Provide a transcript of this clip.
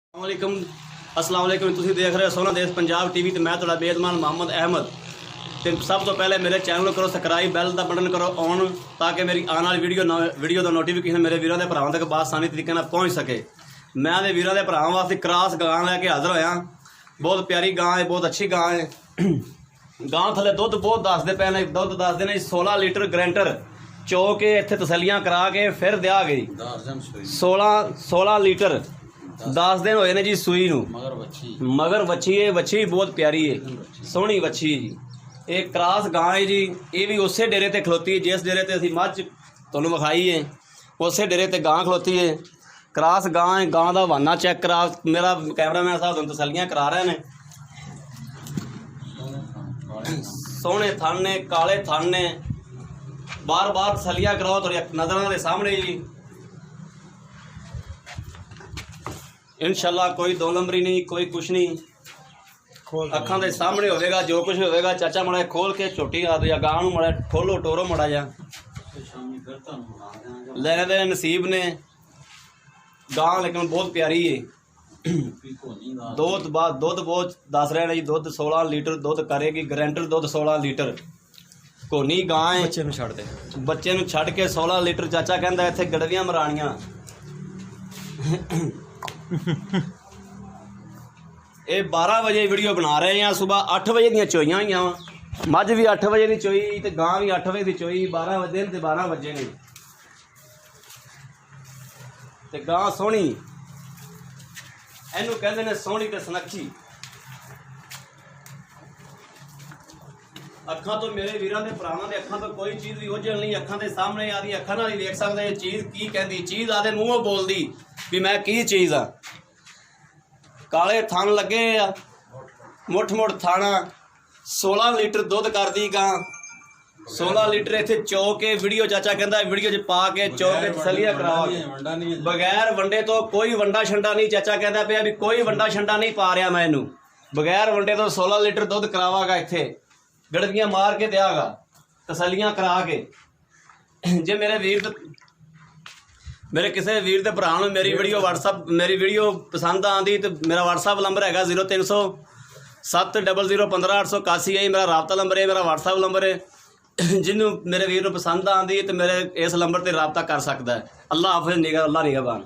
अस्सलाम वालेकुम। तुसीं देख रहे हो सोना देश पंजाब टीवी ते मैं तुहाडा बेदमान मोहम्मद अहमद। तो सब तो पहले मेरे चैनल को करो सबसक्राइब, बैल का बटन करो ऑन ताकि मेरी आने वाली वीडियो का नोटिफिकेशन मेरे वीरों के भरावां तक आसानी तरीके नाल पहुँच सके। मैं तो वीरों के भरावां वास्ते क्रॉस गां लैके हाज़र होया। बहुत प्यारी गां है, बहुत अच्छी गां है। गां थले दुध बहुत दसदे पे ने, दुध दसदे ने 16 लीटर ग्रैंटर चो के इत्थे तसलियां करा के फिर दिया गई 16 लीटर 10 दिन होए ने जी सूई नूं। मगर वच्छी है, वच्छी बहुत प्यारी है, सोहनी वच्छी है जी। एक क्रॉस गां है जी। ये भी उस डेरे ते खलोती है जिस डेरे ते असीं मझ तुहानूं विखाई है, उस डेरे ते गां खलोती है। क्रॉस गां है। गां दा वाना चैक करा, मेरा कैमरामैन साहब तुहानूं तसलियां करा रहे हैं। सोहने थन ने, काले थन ने, बार बार तसलियां कराओ थोड़ी नज़रां दे सामने जी। इंशाल्लाह कोई दो नंबरी नहीं, कोई कुछ नहीं, अखां दे सामने होवेगा जो कुछ होवेगा। चाचा मड़ा खोल के छोटी आ या गां नूं मड़ा खोलो टोरो मड़ा जा लेने दे नसीब ने। गां लेकिन बहुत प्यारी है। दुध बहुत दस रहे हैं जी। दुध 16 लीटर दुध करेगी, गारंटर दुध 16 लीटर। कोनी गां है। बच्चे नूं छड्ड दे, बच्चे नूं छड्ड के 16 लीटर। चाचा कहंदा इत्थे गड़वियां मराणियां। ये 12 बजे वीडियो बना रहे हैं। सुबह 8 बजे दी चोईयां हुई वा। मझ भी 8 बजे की चोई तो गां भी 8 बजे की चोई। 12 बजे तो 12 बजे ने ते गां सोहनी। इनू कहते हैं सोहनी ते सनक्खी। अखां तो मेरे वीरां दे भरावां दे अखां तो कोई चीज़ भी ओझल नहीं। अखां दे सामने आदि अखां नाल ही वेख सकदे ये चीज़ की कहंदी। चीज़ आदे मूँहों बोलदी भी मैं की चीज़ आ। काले थन लगे आ, मुठ मुठ थाना। 16 लीटर दुध कर दी गां। 16 लीटर इत्थे चो के वीडियो चाचा कहंदा वीडियो च पा के चो के तसलियां करावा बगैर वंडे तो। कोई वंडा छंडा नहीं। चाचा कहंदा पिया भी कोई वंडा छंडा नहीं पा रहा मैं इनू। बगैर वंडे तो 16 लीटर दुध करावागा। इत्थे गड़वियां मार के दियागा, तसलियां करा के। जे मेरे वीर मेरे किसी वीर के भरा मेरी वीडियो व्हाट्सअप मेरी वीडियो पसंद आती तो मेरा व्हाट्सअप नंबर है 0307 00 15 881 है। मेरा राबता नंबर है, मेरा व्हाट्सअप नंबर है। जिन्होंने मेरे वीर पसंद आती तो मेरे इस नंबर पर राबता कर सकता है। अल्लाह हाफिज़। अल्लाह निगहबान।